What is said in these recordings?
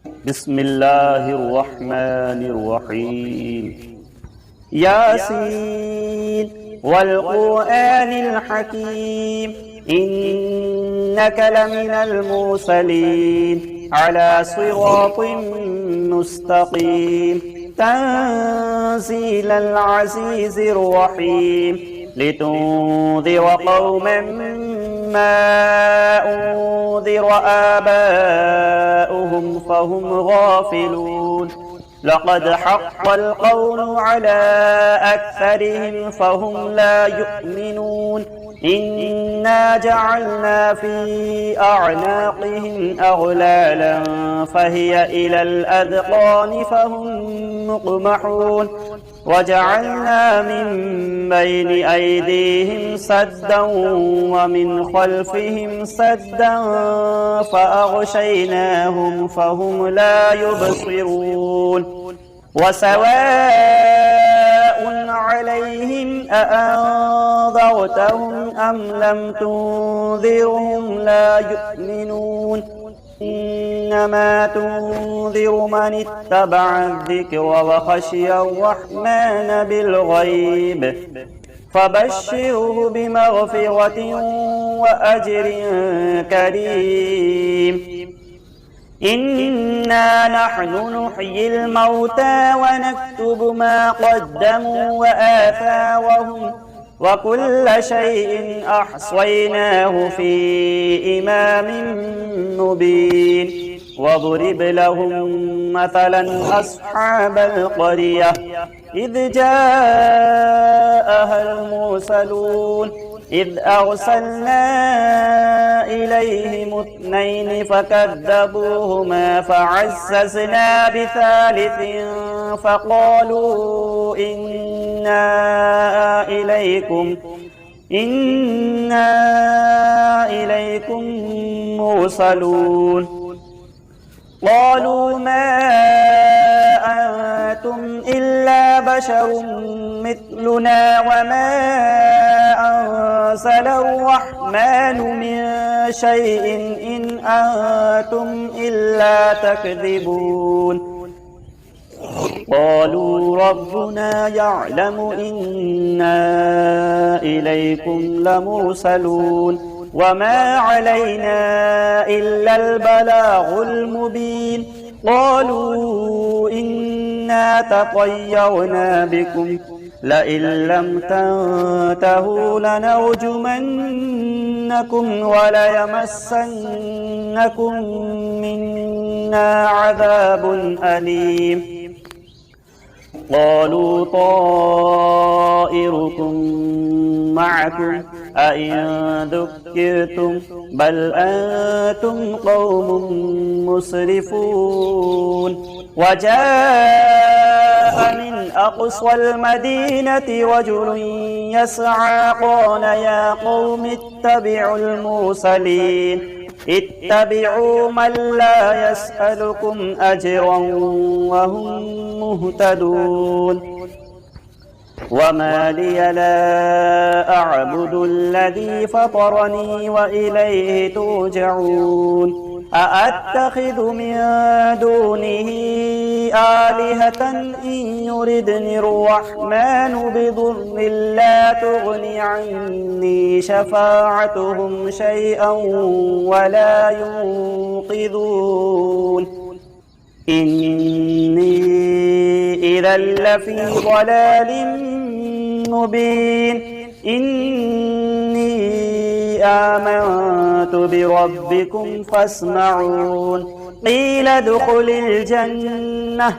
بسم الله الرحمن الرحيم ياسين والقرآن الحكيم إنك لمن المرسلين على صراط مستقيم تنزيل العزيز الرحيم لتنذر قوما ما أنذر آباؤهم فهم غافلون لقد حق القول على أكثرهم فهم لا يؤمنون إنا جعلنا في أعناقهم أغلالا فهي إلى الأذقان فهم مقمحون وجعلنا من بين أيديهم سدا ومن خلفهم سدا فأغشيناهم فهم لا يبصرون وسواء عليهم أأنذرتهم أم لم تنذرهم لا يؤمنون إنما تنذر من اتبع الذكر وخشي الرحمن بالغيب فبشره بمغفرة وأجر كريم إنا نحن نحيي الموتى ونكتب ما قدموا وآثارهم وكل شيء أحصيناه في إمام مبين واضرب لهم مثلا أصحاب القرية إذ جاءها المرسلون إذ أرسلنا إليهم اثنين فكذبوهما فعززنا بثالث فقالوا إنا إليكم مرسلون قالوا ما أنتم إلا بشر مثلنا وما أنزل الرحمن من شيء إن أنتم إلا تكذبون قالوا ربنا يعلم إنا إليكم لمرسلون وما علينا إلا البلاغ المبين قالوا إنا تطيرنا بكم لئن لم تنتهوا لنرجمنكم وليمسنكم منا عذاب أليم قالوا طائركم معكم أئن ذكرتم بل أنتم قوم مسرفون وجاء من أقصى المدينة رجل يسعى قال يا قوم اتبعوا المرسلين اتبعوا من لا يسألكم أجرا وهم مهتدون وما لي لا أعبد الذي فطرني وإليه ترجعون أأتخذ من دونه آلهة إن يردني الرحمن بضر لا تغن عني شفاعتهم شيئا ولا ينقذون إني إذا لفي ضلال مبين إني آمنت بربكم فاسمعون قيل ادخل الجنة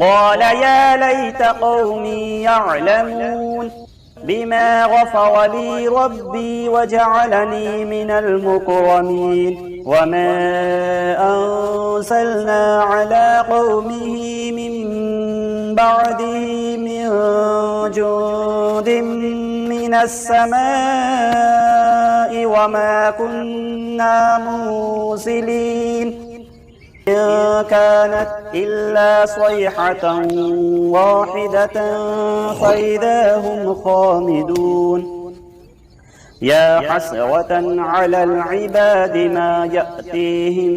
قال يا ليت قومي يعلمون بما غفر لي ربي وجعلني من المكرمين وما أنزلنا على قومه من بعده من جند من السماء وما كنا مرسلين إن كانت إلا صيحة واحدة فإذا هم خامدون يا حسرة على العباد ما يأتيهم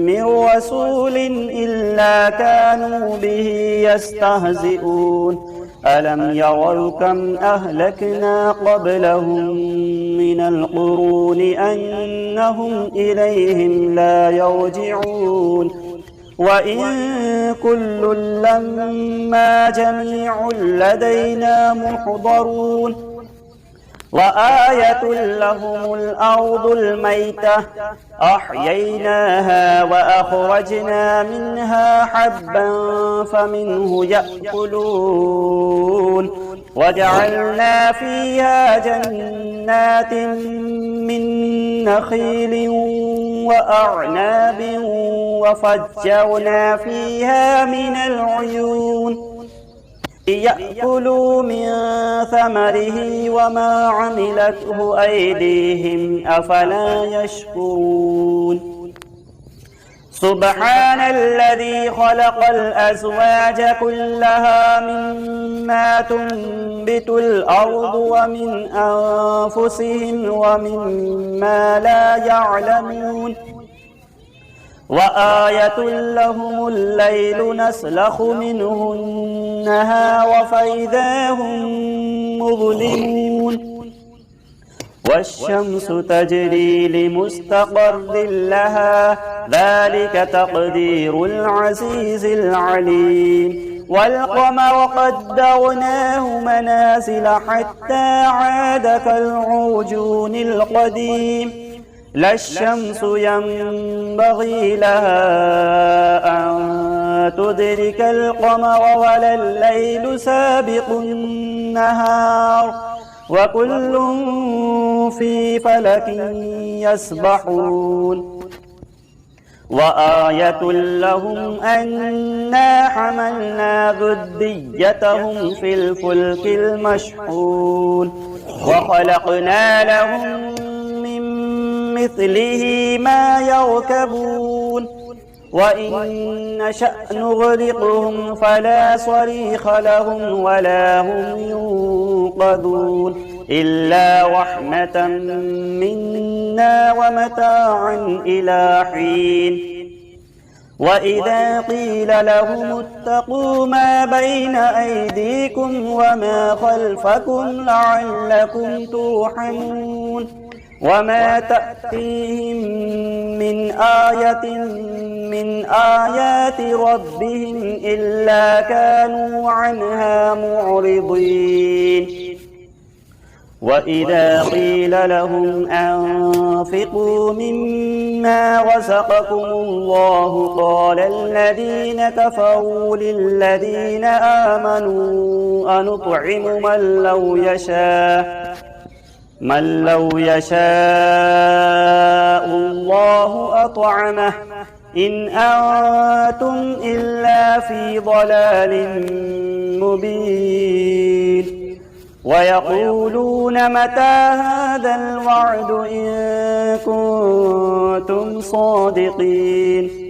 من رسول إلا كانوا به يستهزئون ألم يروا كم أهلكنا قبلهم من القرون أنهم إليهم لا يرجعون وإن كل لما جميع لدينا محضرون وآية لهم الأرض الميتة أحييناها وأخرجنا منها حبا فمنه يأكلون وجعلنا فيها جنات من نخيل وأعناب وفجرنا فيها من العيون ليأكلوا من ثمره وما عملته أيديهم أفلا يشكرون سبحان الذي خلق الأزواج كلها مما تنبت الأرض ومن أنفسهم ومما لا يعلمون وآية لهم الليل نسلخ منه النهار فإذا هم مظلمون والشمس تجري لمستقر لها ذلك تقدير العزيز العليم والقمر قدرناه منازل حتى عاد كالعرجون القديم لا الشمس ينبغي لها أن تدرك القمر ولا الليل سابق النهار وكل في فلك يسبحون وآية لهم أنا حملنا ذريتهم في الفلك المشحون وخلقنا لهم مثله ما يركبون وإن نشأ نغرقهم فلا صريخ لهم ولا هم ينقذون إلا رحمة منا ومتاعا إلى حين وإذا قيل لهم اتقوا ما بين أيديكم وما خلفكم لعلكم ترحمون وما تأتيهم من آية من آيات ربهم إلا كانوا عنها معرضين وإذا قيل لهم أنفقوا مما رزقكم الله قال الذين كفروا للذين آمنوا أنطعم من لو يشاء الله أطعمه إن أنتم إلا في ضلال مبين ويقولون متى هذا الوعد إن كنتم صادقين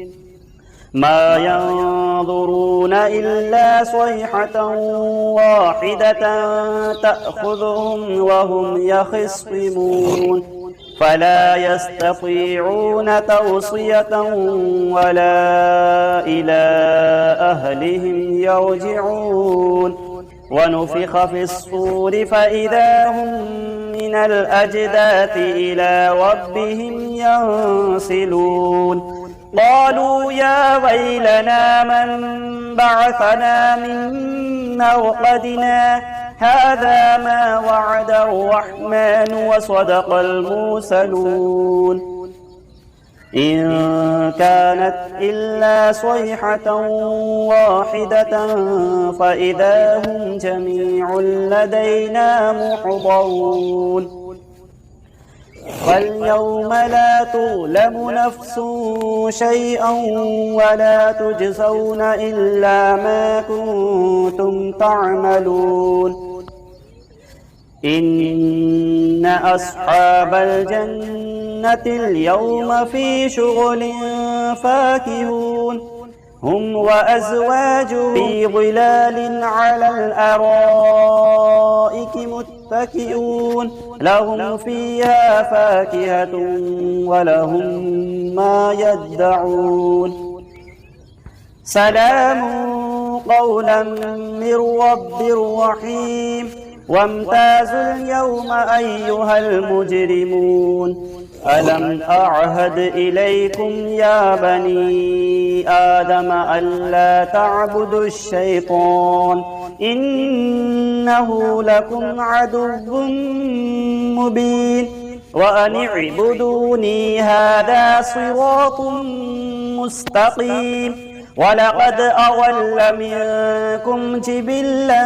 ما ينظرون إلا صيحة واحدة تأخذهم وهم يخصمون فلا يستطيعون توصية ولا إلى أهلهم يرجعون ونفخ في الصور فإذا هم من الأجداث إلى ربهم ينسلون قالوا يا ويلنا من بعثنا من مرقدنا هذا ما وعد الرحمن وصدق المرسلون إن كانت إلا صيحة واحدة فإذا هم جميع لدينا محضرون فاليوم لا تظلم نفس شيئا ولا تجزون إلا ما كنتم تعملون إن أصحاب الجنة اليوم في شغل فاكهون هم وأزواجهم في ظلال على الأرائك متكئون متكئون لهم فيها فاكهة ولهم ما يدعون سلام قولا من رب رحيم وامتازوا اليوم أيها المجرمون ألم أعهد إليكم يا بني آدم ألا تعبدوا الشيطان إنه لكم عدو مبين وأن اعبدوني هذا صراط مستقيم ولقد أضل منكم جبلا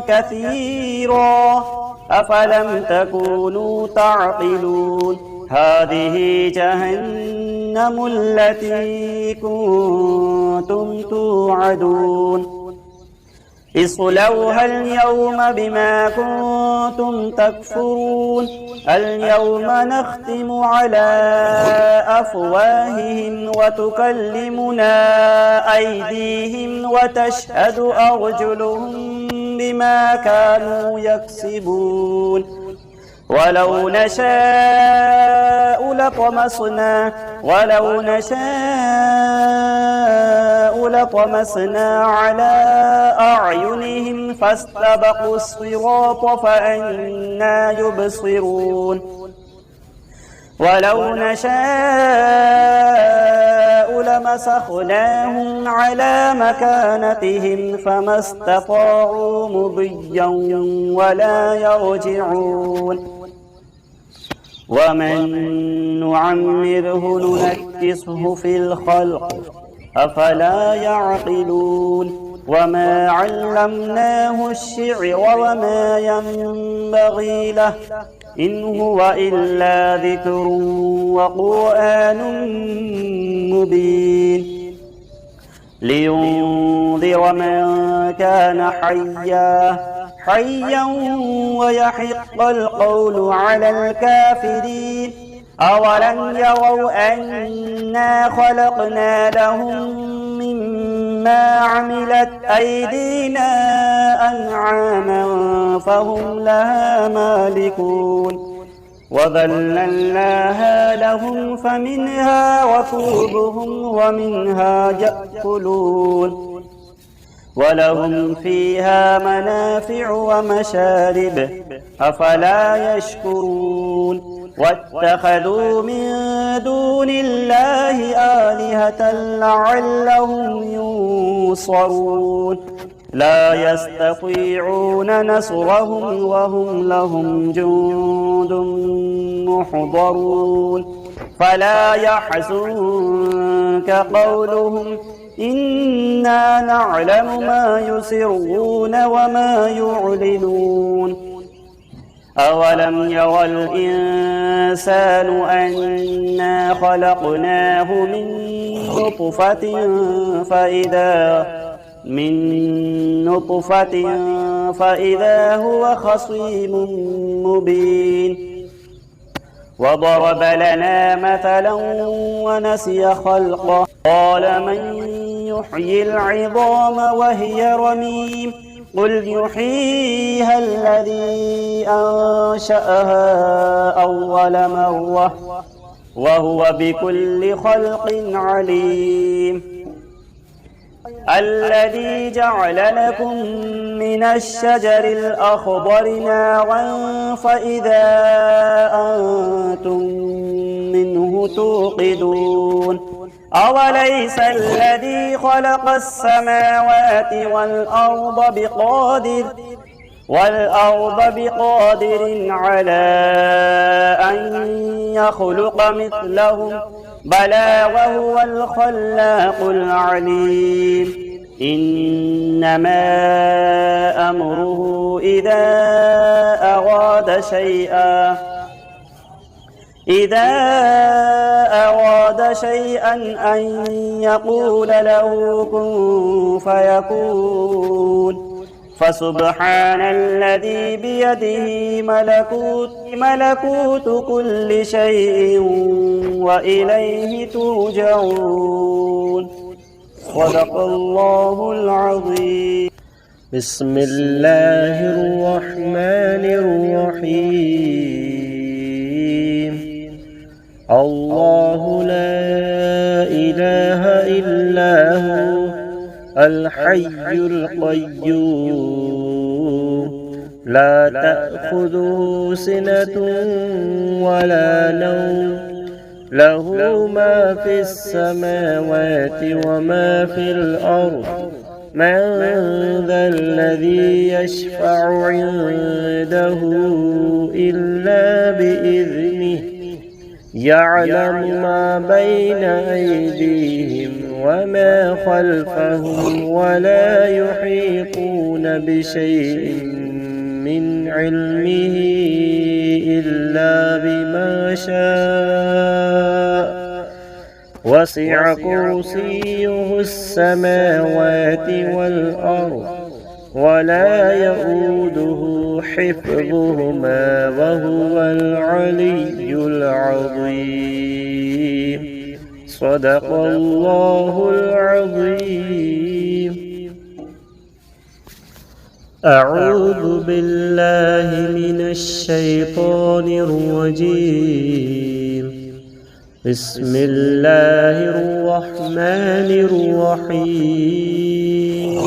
كثيرا أفلم تكونوا تعقلون هذه جهنم التي كنتم توعدون اصلوها اليوم بما كنتم تكفرون اليوم نختم على أفواههم وتكلمنا أيديهم وتشهد أرجلهم بما كانوا يكسبون ولو نشاء لطمسنا على أعينهم فاستبقوا الصراط فأنى يبصرون ولو نشاء لمسخناهم على مكانتهم فما استطاعوا مضيا ولا يرجعون ومن نعمره ننكسه في الخلق أفلا يعقلون وما علمناه الشعر وما ينبغي له إن هو إلا ذكر وقرآن مبين لينذر من كان حيا ويحق القول على الكافرين أولم يروا أنا خلقنا لهم مما عملت أيدينا أنعاما فهم لها مالكون وذللناها لهم فمنها ركوبهم ومنها يأكلون ولهم فيها منافع ومشارب أفلا يشكرون واتخذوا من دون الله آلهة لعلهم ينصرون لا يستطيعون نصرهم وهم لهم جند محضرون فلا يحزنك قولهم إنا نعلم ما يسرون وما يعلنون أولم يرى الإنسان أنا خلقناه من نطفة فإذا هو خصيم مبين وضرب لنا مثلا ونسي خلقه قال من يحيي العظام وهي رميم قل يحييها الذي أنشأها أول مرة وهو بكل خلق عليم الذي جعل لكم من الشجر الأخضر نارا فإذا أنتم منه توقدون أوليس الذي خلق السماوات والأرض بقادر على أن يخلق مثلهم بلى وهو الخلاق العليم إنما أمره إذا أراد شيئا أن يقول له كن فيكون فسبحان الذي بيده ملكوت كل شيء وإليه ترجعون صدق الله العظيم بسم الله الرحمن الرحيم. الله لا إله إلا هو الحي القيوم لا تأخذه سنة ولا نوم له ما في السماوات وما في الأرض من ذا الذي يشفع عنده إلا بإذنه يعلم ما بين أيديهم وما خلفهم ولا يحيطون بشيء من علمه إلا بما شاء وسع كرسيه السماوات والأرض ولا يؤوده حفظهما وهو العلي العظيم. صدق الله العظيم. أعوذ بالله من الشيطان الرجيم. بسم الله الرحمن الرحيم.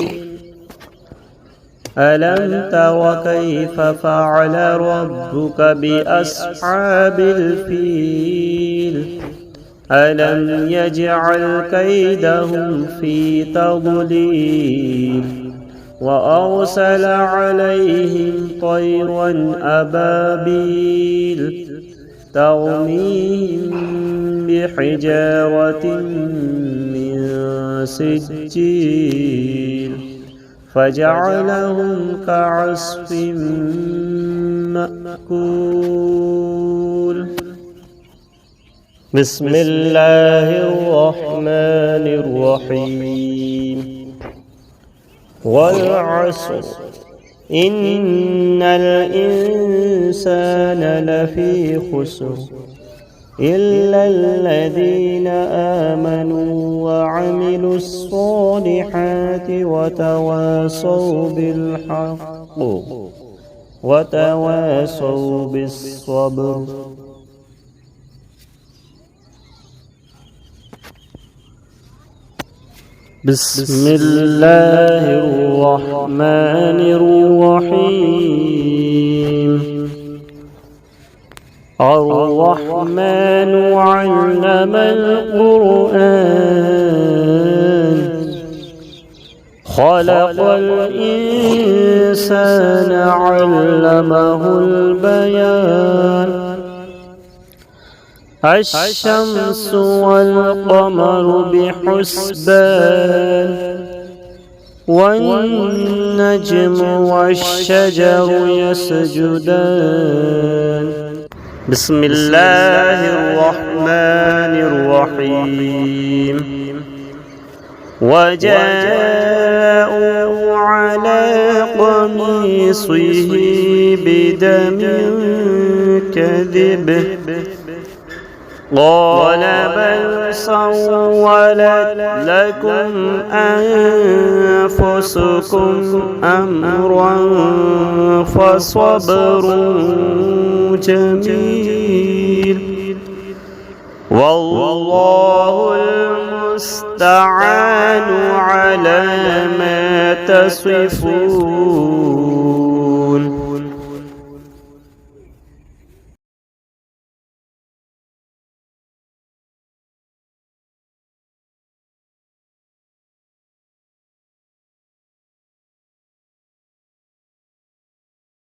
ألم تر كيف فعل ربك بأصحاب الفيل ألم يجعل كيدهم في تضليل وأرسل عليهم طيرا أبابيل ترميهم بحجارة من سجيل فجعلهم كعصف مأكول. بسم الله الرحمن الرحيم. والعصر إن الإنسان لفي خسر إلا الذين آمنوا وعملوا الصالحات وتواصوا بالحق وتواصوا بالصبر. بسم الله الرحمن الرحيم. الرحمن علم القرآن خلق الإنسان علمه البيان. الشمس والقمر بحسبان والنجم والشجر يسجدان. بسم الله الرحمن الرحيم. وجاءوا على قميصه بدم كذب قال بل سولت لكم أنفسكم أمرا فصبر جميل والله المستعان على ما تصفون.